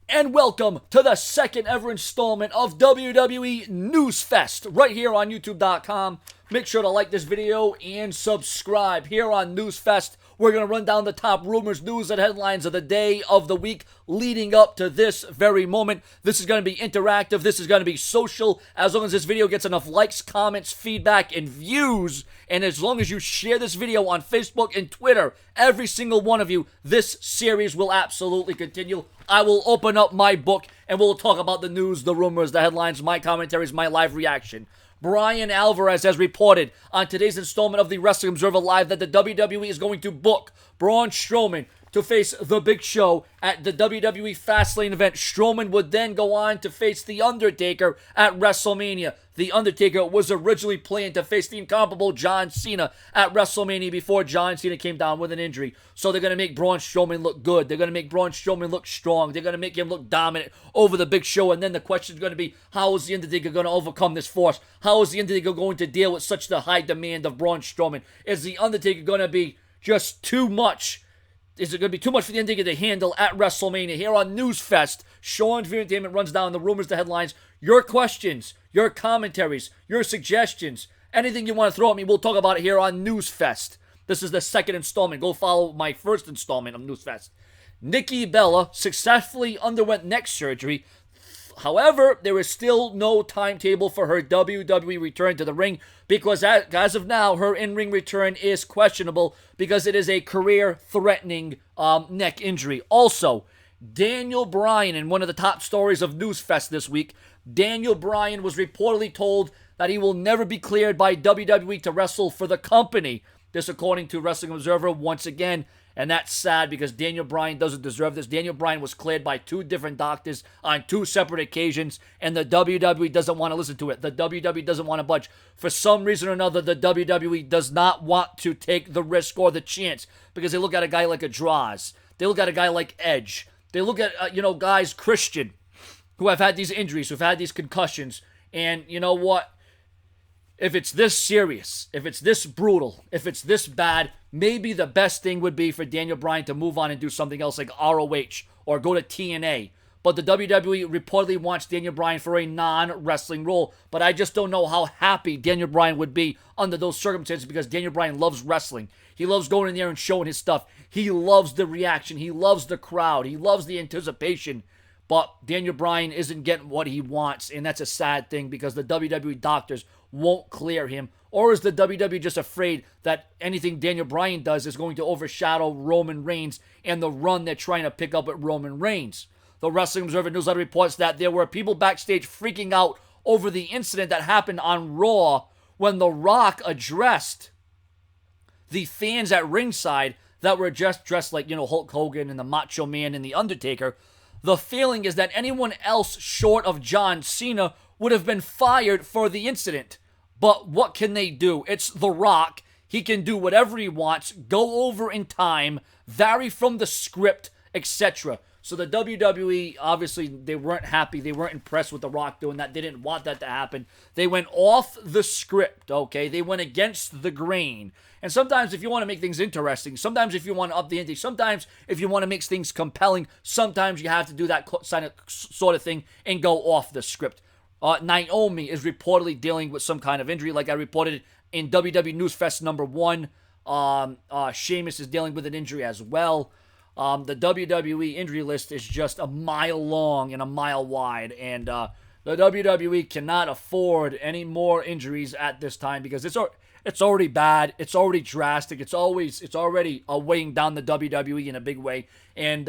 And welcome to the second ever installment of WWE NEWZFest right here on YouTube.com. Make sure to like this video and subscribe. Here on NEWZFest, we're going to run down the top rumors, news, and headlines of the day of the week leading up to this very moment. This is going to be interactive. This is going to be social. As long as this video gets enough likes, comments, feedback, and views, and as long as you share this video on Facebook and Twitter, every single one of you, this series will absolutely continue. I will open up my book and we'll talk about the news, the rumors, the headlines, my commentaries, my live reaction. Brian Alvarez has reported on today's installment of the Wrestling Observer Live that the WWE is going to book Braun Strowman to face The Big Show at the WWE Fastlane event. Strowman would then go on to face The Undertaker at WrestleMania. The Undertaker was originally planned to face the incomparable John Cena at WrestleMania before John Cena came down with an injury. So they're going to make Braun Strowman look good. They're going to make Braun Strowman look strong. They're going to make him look dominant over The Big Show. And then the question is going to be, how is The Undertaker going to overcome this force? How is The Undertaker going to deal with such the high demand of Braun Strowman? Is The Undertaker going to be just too much? Is it going to be too much for The Undertaker to handle at WrestleMania? Here on NEWZFest, Sean for Entertainment runs down the rumors, the headlines, your questions, your commentaries, your suggestions, anything you want to throw at me, we'll talk about it here on NEWZFest. This is the second installment. Go follow my first installment of NEWZFest. Nikki Bella successfully underwent neck surgery. However, there is still no timetable for her WWE return to the ring because as of now, her in-ring return is questionable because it is a career-threatening neck injury. Also, Daniel Bryan, in one of the top stories of NEWZFest this week, Daniel Bryan was reportedly told that he will never be cleared by WWE to wrestle for the company. This according to Wrestling Observer once again. And that's sad because Daniel Bryan doesn't deserve this. Daniel Bryan was cleared by two different doctors on two separate occasions, and the WWE doesn't want to listen to it. The WWE doesn't want to budge. For some reason or another, the WWE does not want to take the risk or the chance because they look at a guy like a Draws. They look at a guy like Edge. They look at, guys, Christian, who have had these injuries, who've had these concussions. And you know what? If it's this serious, if it's this brutal, if it's this bad, maybe the best thing would be for Daniel Bryan to move on and do something else like ROH or go to TNA. But the WWE reportedly wants Daniel Bryan for a non-wrestling role. But I just don't know how happy Daniel Bryan would be under those circumstances because Daniel Bryan loves wrestling. He loves going in there and showing his stuff. He loves the reaction. He loves the crowd. He loves the anticipation. But Daniel Bryan isn't getting what he wants, and that's a sad thing because the WWE doctors won't clear him. Or is the WWE just afraid that anything Daniel Bryan does is going to overshadow Roman Reigns and the run they're trying to pick up at Roman Reigns? The Wrestling Observer newsletter reports that there were people backstage freaking out over the incident that happened on Raw when The Rock addressed the fans at ringside that were just dressed like, Hulk Hogan and the Macho Man and the Undertaker. The feeling is that anyone else short of John Cena would have been fired for the incident. But what can they do? It's The Rock. He can do whatever he wants, go over in time, vary from the script, etc. So the WWE, obviously, they weren't happy. They weren't impressed with The Rock doing that. They didn't want that to happen. They went off the script, okay? They went against the grain. And sometimes if you want to make things interesting, sometimes if you want to up the ante, sometimes if you want to make things compelling, sometimes you have to do that sort of thing and go off the script. Naomi is reportedly dealing with some kind of injury, like I reported in WWE NEWZFest number 1. Sheamus is dealing with an injury as well. The WWE injury list is just a mile long and a mile wide, and the WWE cannot afford any more injuries at this time because it's already bad, it's already drastic, it's already weighing down the WWE in a big way, and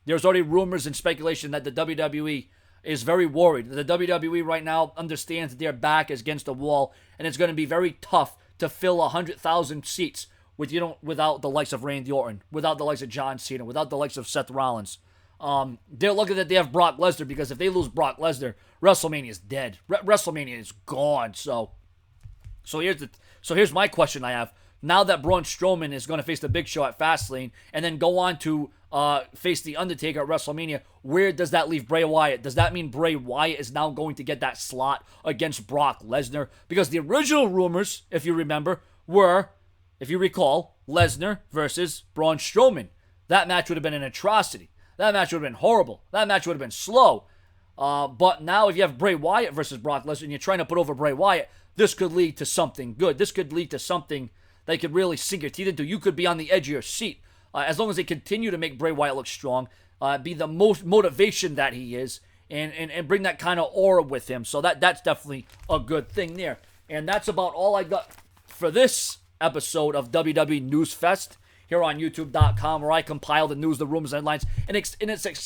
there's already rumors and speculation that the WWE is very worried. The WWE right now understands that their back is against the wall, and it's going to be very tough to fill 100,000 seats without the likes of Randy Orton, without the likes of John Cena, without the likes of Seth Rollins. They're lucky that they have Brock Lesnar because if they lose Brock Lesnar, WrestleMania is dead. WrestleMania is gone. So here's my question I have. Now that Braun Strowman is going to face the Big Show at Fastlane and then go on to face the Undertaker at WrestleMania, where does that leave Bray Wyatt? Does that mean Bray Wyatt is now going to get that slot against Brock Lesnar? Because the original rumors, if you remember, were, if you recall, Lesnar versus Braun Strowman. That match would have been an atrocity. that match would have been horrible. That match would have been slow. But now if you have Bray Wyatt versus Brock Lesnar and you're trying to put over Bray Wyatt, this could lead to something good. This could lead to something that could really sink your teeth into. You could be on the edge of your seat. As long as they continue to make Bray Wyatt look strong, be the most motivation that he is, and bring that kind of aura with him. So that's definitely a good thing there. And that's about all I got for this episode of WWE NEWZFest here on YouTube.com, where I compile the news, the rumors, and headlines, and it's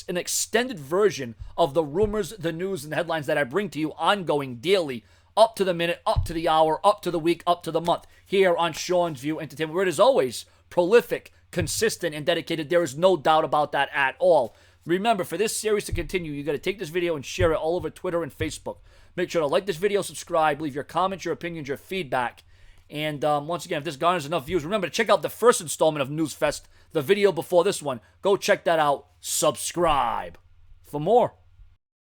an extended version of the rumors, the news, and the headlines that I bring to you ongoing daily, up to the minute, up to the hour, up to the week, up to the month, here on Sean's View Entertainment, where it is always prolific, consistent, and dedicated. There is no doubt about that at all. Remember, for this series to continue, you got to take this video and share it all over Twitter and Facebook. Make sure to like this video, subscribe, leave your comments, your opinions, your feedback. And once again, if this garners enough views, remember to check out the first installment of NEWZFest, the video before this one. Go check that out. Subscribe for more.